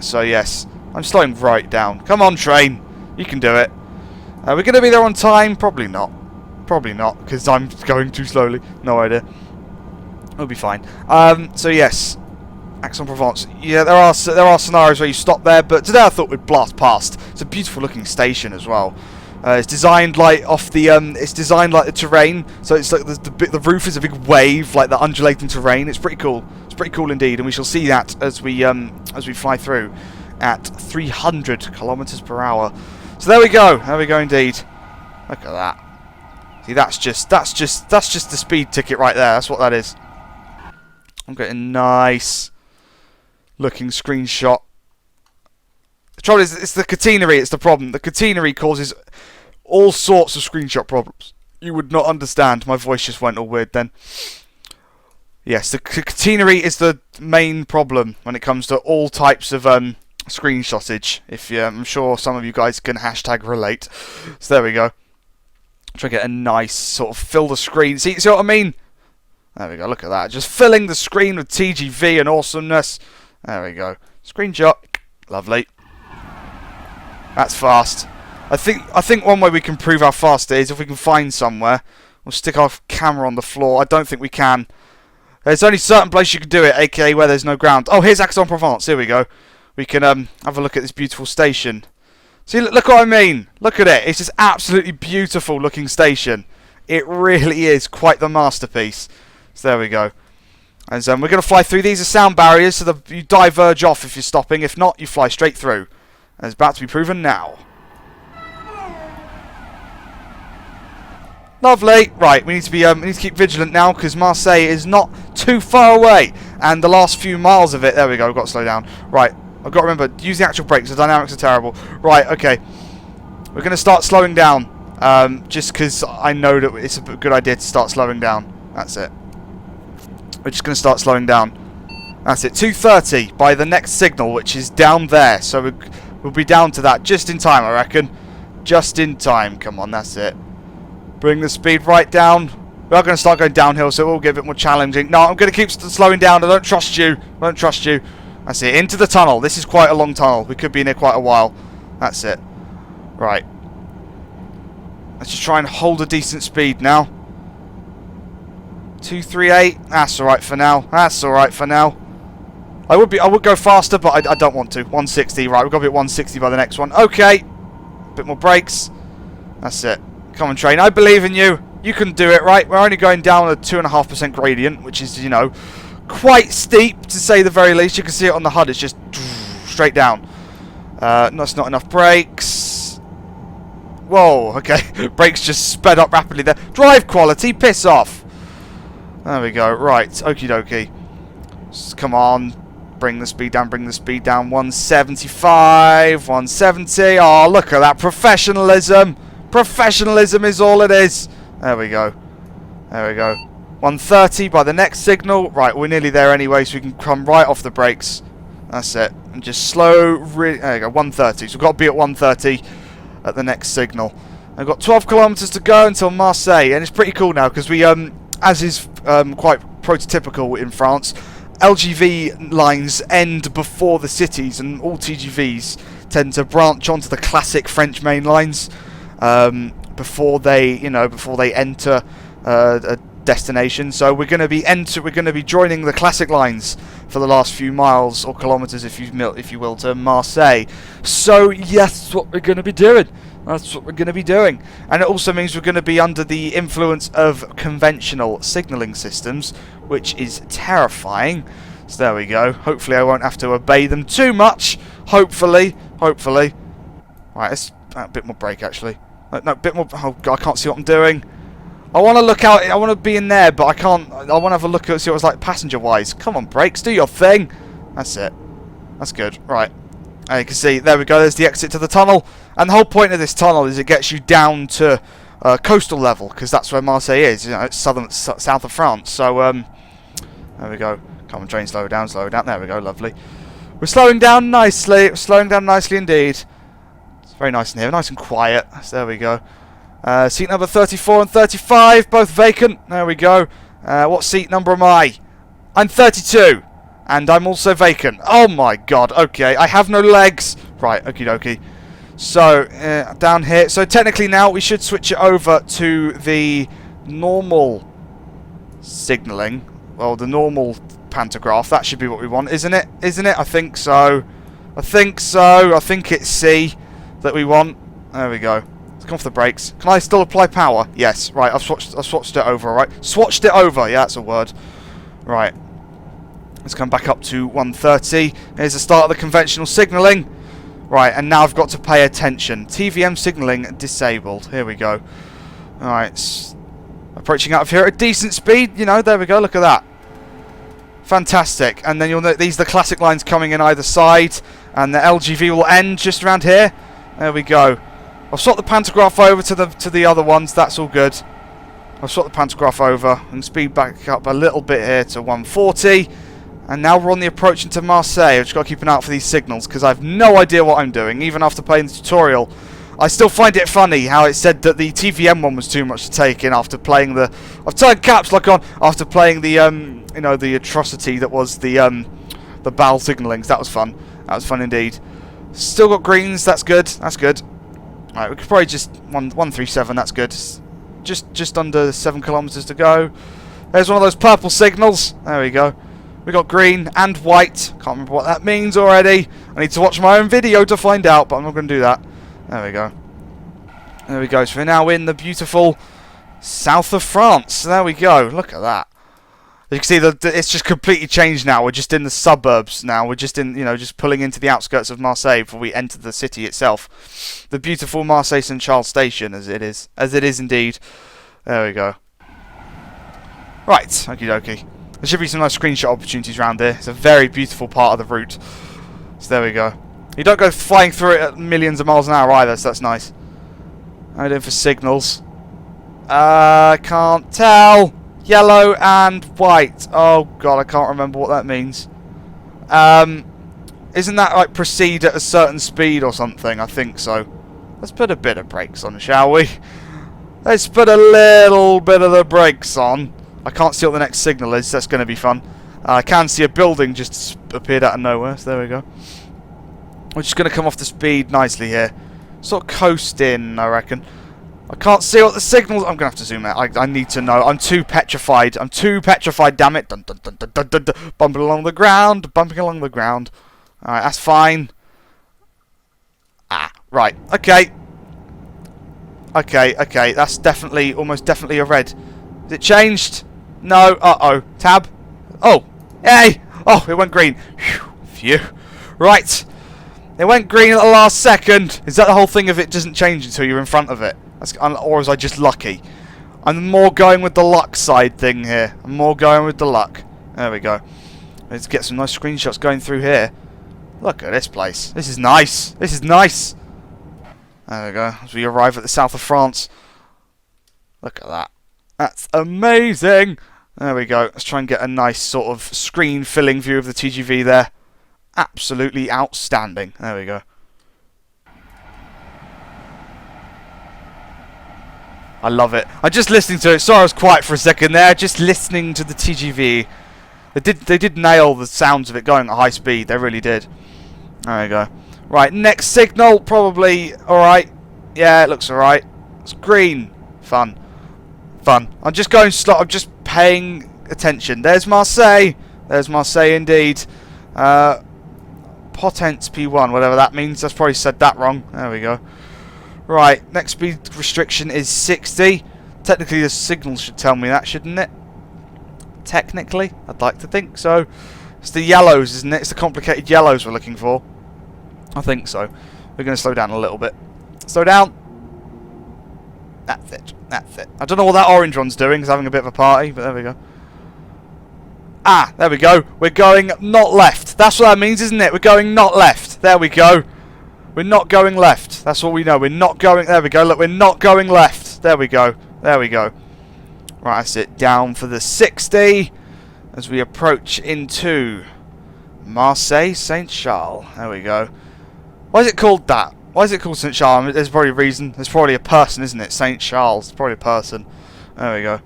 So yes, I'm slowing right down. Come on, train. You can do it. We're going to be there on time? Probably not. Probably not, because I'm going too slowly. No idea. It'll be fine. So yes, Aix-en-Provence. Yeah, there are scenarios where you stop there, but today I thought we'd blast past. It's a beautiful looking station as well. It's designed like it's designed like the terrain, so it's like the roof is a big wave, like the undulating terrain. It's pretty cool. It's pretty cool indeed, and we shall see that as we fly through at 300 kilometers per hour. So there we go. There we go indeed. Look at that. See, that's just the speed ticket right there. That's what that is. I'm getting a nice looking screenshot. The trouble is, it's the catenary, it's the problem. The catenary causes all sorts of screenshot problems. You would not understand. My voice just went all weird then. Yes, the catenary is the main problem when it comes to all types of screenshotage. I'm sure some of you guys can hashtag relate. So there we go. Try to get a nice sort of fill the screen. See what I mean? There we go. Look at that. Just filling the screen with TGV and awesomeness. There we go. Screenshot. Lovely. That's fast. I think one way we can prove how fast it is, if we can find somewhere, we'll stick our camera on the floor. I don't think we can. There's only certain place you can do it, aka where there's no ground. Oh, here's Aix-en-Provence. Here we go. We can have a look at this beautiful station. See, look what I mean. Look at it. It's just absolutely beautiful looking station. It really is quite the masterpiece. So there we go. And we're going to fly through. These are sound barriers, so you diverge off if you're stopping. If not, you fly straight through. And it's about to be proven now. Lovely. Right, we need to keep vigilant now because Marseille is not too far away, and the last few miles of it. There we go. We've got to slow down. Right, I've got to remember use the actual brakes. The dynamics are terrible. Right, okay. We're going to start slowing down, just because I know that it's a good idea to start slowing down. That's it. We're just going to start slowing down. That's it. 230 by the next signal, which is down there. So we'll be down to that just in time, I reckon. Just in time. Come on, that's it. Bring the speed right down. We are going to start going downhill, so it will get a bit more challenging. No, I'm going to keep slowing down. I don't trust you. I don't trust you. That's it. Into the tunnel. This is quite a long tunnel. We could be in here quite a while. That's it. Right. Let's just try and hold a decent speed now. 238. That's alright for now. That's alright for now. I would go faster, but I don't want to. 160. Right, we've got to be at 160 by the next one. Okay. Bit more brakes. That's it. Come on, train. I believe in you. You can do it, right? We're only going down a 2.5% gradient, which is, quite steep, to say the very least. You can see it on the HUD. It's just straight down. That's not enough brakes. Whoa, okay. Brakes just sped up rapidly there. Drive quality, piss off. There we go. Right, okie dokie. Come on. Bring the speed down, bring the speed down. 175, 170. Oh, look at that. Professionalism. Professionalism is all it is. There we go. There we go. 130 by the next signal. Right, we're nearly there anyway, so we can come right off the brakes. That's it. And just slow, there you go, 130. So we've got to be at 130 at the next signal. I've got 12 kilometres to go until Marseille, and it's pretty cool now because we, as is quite prototypical in France, LGV lines end before the cities, and all TGVs tend to branch onto the classic French main lines before they enter a destination. So we're going to be joining the classic lines for the last few miles or kilometres, if you will, to Marseille. So yes, that's what we're going to be doing. That's what we're going to be doing. And it also means we're going to be under the influence of conventional signalling systems, which is terrifying. So there we go. Hopefully I won't have to obey them too much. Hopefully. Right, let's a bit more brake actually. No, a bit more. Oh God, I can't see what I'm doing. I want to look out. I want to be in there, but I can't. I want to have a look at see what it's like passenger-wise. Come on, brakes, do your thing. That's it. That's good. Right. And you can see, there we go, there's the exit to the tunnel. And the whole point of this tunnel is it gets you down to coastal level, because that's where Marseille is. It's south of France. So, there we go. Come on, train, slow down. There we go, lovely. We're slowing down nicely. We're slowing down nicely indeed. It's very nice in here, nice and quiet. So there we go. Seat number 34 and 35, both vacant. There we go. What seat number am I? I'm 32. And I'm also vacant. Oh my God. Okay, I have no legs. Right, okie dokie. So, down here. So technically now we should switch it over to the normal signalling. Well, the normal pantograph. That should be what we want, isn't it? Isn't it? I think so. I think it's C that we want. There we go. Let's come off the brakes. Can I still apply power? Yes. Right, I've swatched it over, alright? Swatched it over. Yeah, that's a word. Right. Let's come back up to 130. Here's the start of the conventional signalling. Right, and now I've got to pay attention. TVM signalling disabled. Here we go. Alright. Approaching out of here at a decent speed. You know, there we go. Look at that. Fantastic. And then you'll note these are the classic lines coming in either side. And the LGV will end just around here. There we go. I'll swap the pantograph over to the other ones. That's all good. I'll swap the pantograph over and speed back up a little bit here to 140. And now we're on the approach into Marseille. I've just got to keep an eye out for these signals because I have no idea what I'm doing. Even after playing the tutorial, I still find it funny how it said that the TVM one was too much to take in after playing the... I've turned caps lock on after playing the, the atrocity that was the BAL signallings. That was fun. That was fun indeed. Still got greens. That's good. That's good. Alright, we could probably just... 137, that's good. Just under 7 kilometres to go. There's one of those purple signals. There we go. We got green and white. Can't remember what that means already. I need to watch my own video to find out, but I'm not going to do that. There we go. There we go. So we're now in the beautiful south of France. There we go. Look at that. As you can see, it's just completely changed now. We're just in the suburbs now. We're just in, just pulling into the outskirts of Marseille before we enter the city itself. The beautiful Marseille St Charles station, as it is indeed. There we go. Right, okie dokie. There should be some nice screenshot opportunities around here. It's a very beautiful part of the route. So there we go. You don't go flying through it at millions of miles an hour either, so that's nice. I'm doing for signals. I can't tell. Yellow and white. Oh God, I can't remember what that means. Isn't that like proceed at a certain speed or something? I think so. Let's put a bit of brakes on, shall we? Let's put a little bit of the brakes on. I can't see what the next signal is. That's going to be fun. I can see a building just appeared out of nowhere. So there we go. We're just going to come off the speed nicely here. Sort of coast in, I reckon. I can't see what the signals... I'm going to have to zoom out. I need to know. I'm too petrified. I'm too petrified, damn it. Dun, dun, dun, dun, dun, dun, dun. Bumping along the ground. Bumping along the ground. Alright, that's fine. Right. Okay. Okay. That's definitely, almost definitely a red. Is it changed? No. Uh-oh. Tab. Oh. Hey. Oh, it went green. Phew. Right. It went green at the last second. Is that the whole thing of it doesn't change until you're in front of it? Or was I just lucky? I'm more going with the luck side thing here. I'm more going with the luck. There we go. Let's get some nice screenshots going through here. Look at this place. This is nice. This is nice. There we go. As we arrive at the south of France. Look at that. That's amazing. There we go. Let's try and get a nice sort of screen-filling view of the TGV there. Absolutely outstanding. There we go. I love it. I'm just listening to it. Sorry I was quiet for a second there. Just listening to the TGV. They did nail the sounds of it going at high speed. They really did. There we go. Right, next signal. Probably alright. Yeah, it looks alright. It's green. Fun. Fun. I'm just going slow. I'm just paying attention. There's Marseille. There's Marseille indeed. Potence P1, whatever that means. I've probably said that wrong. There we go. Right, next speed restriction is 60. Technically the signal should tell me that, shouldn't it? Technically, I'd like to think so. It's the yellows, isn't it? It's the complicated yellows we're looking for. I think so. We're going to slow down a little bit. Slow down. That's it. That's it. I don't know what that orange one's doing. It's having a bit of a party, but there we go. Ah, there we go. We're going not left. That's what that means, isn't it? We're going not left. There we go. We're not going left. That's what we know. We're not going... There we go. Look, we're not going left. There we go. There we go. Right, that's it. Down for the 60 as we approach into Marseille Saint Charles. There we go. Why is it called that? Why is it called Saint Charles? I mean, there's probably a reason. There's probably a person, isn't it? Saint Charles. It's probably a person. There we go.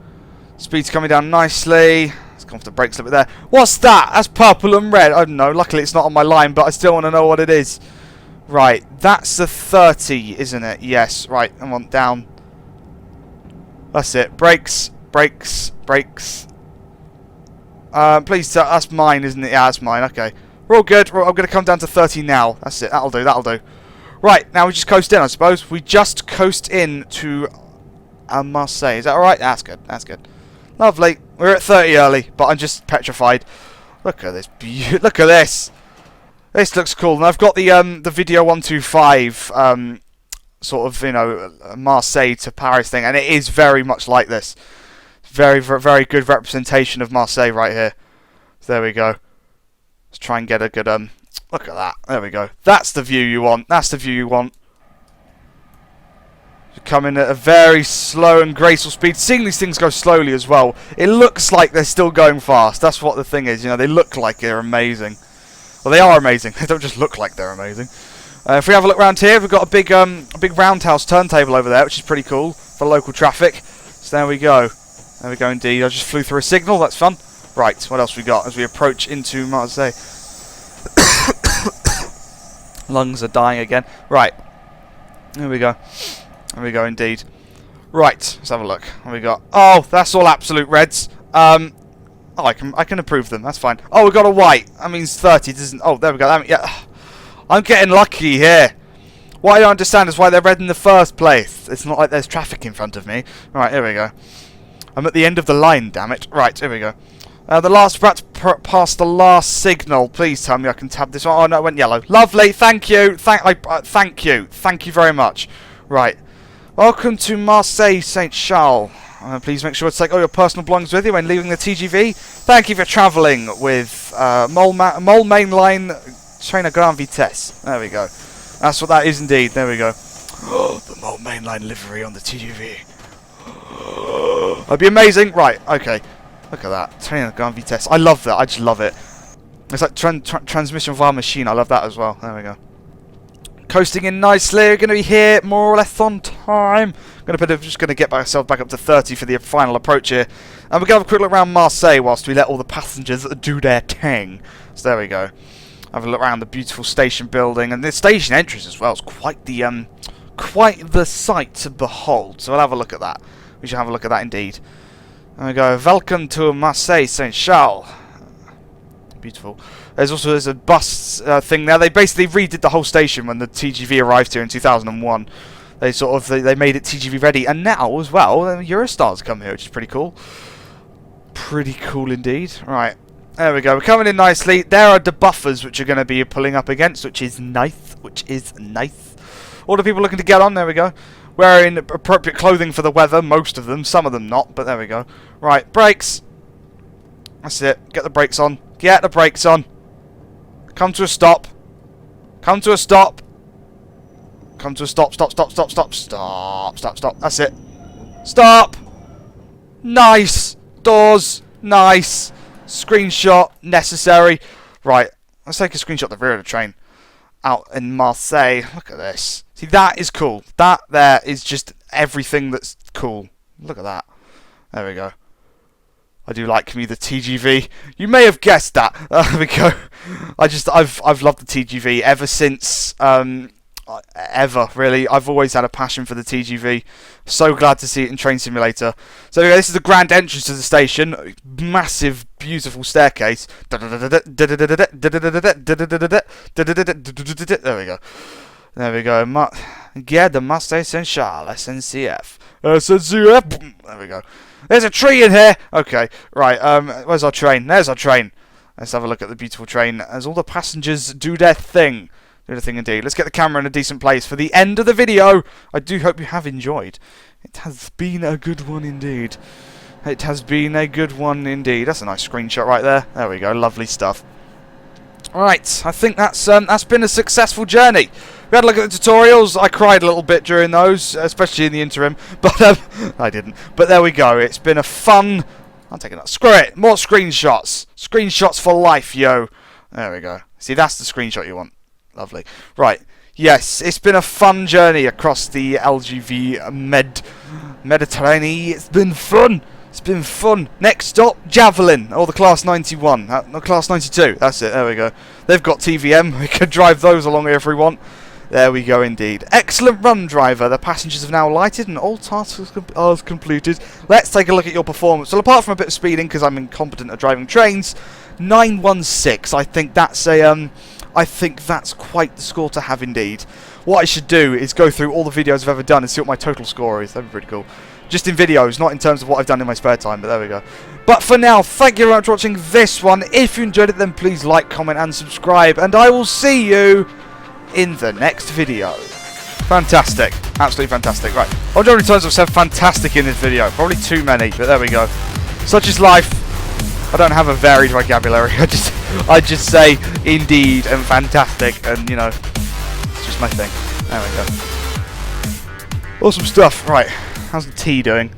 Speed's coming down nicely. Let's come off the brakes a little bit there. What's that? That's purple and red. I don't know. Luckily, it's not on my line, but I still want to know what it is. Right, that's the 30, isn't it? Yes, right, I want down. That's it. Brakes, brakes, brakes. Please, that's mine, isn't it? Yeah, that's mine, okay. We're all good. I'm going to come down to 30 now. That's it, that'll do, that'll do. Right, now we just coast in, I suppose. We just coast in to Marseille. Is that alright? That's good, that's good. Lovely. We're at 30 early, but I'm just petrified. Look at this. Look at this. This looks cool, and I've got the video 125 sort of, you know, Marseille to Paris thing, and it is very much like this. Very, very, very good representation of Marseille right here. So there we go. Let's try and get a good look at that. There we go. That's the view you want. That's the view you want. You come in at a very slow and graceful speed. Seeing these things go slowly as well, it looks like they're still going fast. That's what the thing is. You know, they look like they're amazing. Well, they are amazing. They don't just look like they're amazing. If we have a look around here, we've got a big roundhouse turntable over there, which is pretty cool for local traffic. So there we go. There we go indeed. I just flew through a signal. That's fun. Right, what else we got as we approach into Marseille? Lungs are dying again. Right. Here we go. There we go indeed. Right, let's have a look. What we got? Oh, that's all absolute reds. Oh, I can approve them. That's fine. Oh, we got a white. That means 30. Doesn't? Oh, there we go. Yeah, I'm getting lucky here. What I don't understand is why they're red in the first place. It's not like there's traffic in front of me. Right, here we go. I'm at the end of the line. Damn it. Right, here we go. The last brat past the last signal. Please tell me I can tab this one. Oh no, it went yellow. Lovely. Thank you. Thank you. Thank you very much. Right. Welcome to Marseille Saint Charles. Please make sure to take all your personal belongings with you when leaving the TGV. Thank you for travelling with Mole Main Line Train à Grande Vitesse. There we go. That's what that is indeed. There we go. The Mole Main Line livery on the TGV. That'd be amazing. Right, okay. Look at that. Train à Grande Vitesse. I love that. I just love it. It's like transmission via machine. I love that as well. There we go. Coasting in nicely. We're going to be here more or less on time. Just going to get myself back up to 30 for the final approach here. And we're going to have a quick look around Marseille whilst we let all the passengers do their thing. So there we go. Have a look around the beautiful station building. And the station entrance as well is quite the sight to behold. So we'll have a look at that. We should have a look at that indeed. There we go. Welcome to Marseille Saint Charles. Beautiful. There's a bus thing there. They basically redid the whole station when the TGV arrived here in 2001. They made it TGV ready, and now as well, Eurostars come here, which is pretty cool. Pretty cool indeed. Right, there we go. We're coming in nicely. There are the buffers which are going to be pulling up against, which is nice. All the people looking to get on. There we go. Wearing appropriate clothing for the weather. Most of them. Some of them not. But there we go. Right, brakes. That's it. Get the brakes on. Get the brakes on. Come to a stop. Come to a stop. Come to a stop. Stop. That's it. Stop. Nice. Doors. Nice. Screenshot necessary. Right, let's take a screenshot of the rear of the train. Out in Marseille. Look at this. See, that is cool. That there is just everything that's cool. Look at that. There we go. I do like me the TGV. You may have guessed that. There we go. I've loved the TGV ever since ever really. I've always had a passion for the TGV. So glad to see it in Train Simulator. So anyway, this is the grand entrance to the station. Massive, beautiful staircase. There we go. There we go. Gare de Marseille Saint-Charles, SNCF. SNCF. There we go. There's a tree in here. Okay, right. Where's our train? There's our train. Let's have a look at the beautiful train as all the passengers do their thing. Do their thing indeed. Let's get the camera in a decent place for the end of the video. I do hope you have enjoyed. It has been a good one indeed. It has been a good one indeed. That's a nice screenshot right there. There we go. Lovely stuff. Right, I think that's been a successful journey. We had a look at the tutorials. I cried a little bit during those, especially in the interim, but I didn't. But there we go. It's been a fun. I'm taking that. Screw it. More screenshots. Screenshots for life, yo. There we go. See, that's the screenshot you want. Lovely. Right. Yes, it's been a fun journey across the LGV Méditerranée. It's been fun. It's been fun. Next stop, Javelin, or the Class 91. No, Class 92. That's it. There we go. They've got TVM. We can drive those along here if we want. There we go indeed. Excellent run, driver. The passengers have now alighted and all tasks are completed. Let's take a look at your performance. Well, apart from a bit of speeding, because I'm incompetent at driving trains, 916. I think that's a I think that's quite the score to have indeed. What I should do is go through all the videos I've ever done and see what my total score is. That'd be pretty cool. Just in videos, not in terms of what I've done in my spare time, but there we go. But for now, thank you very much for watching this one. If you enjoyed it, then please like, comment, and subscribe. And I will see you in the next video. Fantastic. Absolutely fantastic. Right. I wonder how many times I've said fantastic in this video. Probably too many, but there we go. Such is life. I don't have a varied vocabulary. I just say indeed and fantastic, and you know, it's just my thing. There we go. Awesome stuff. Right. How's the tea doing?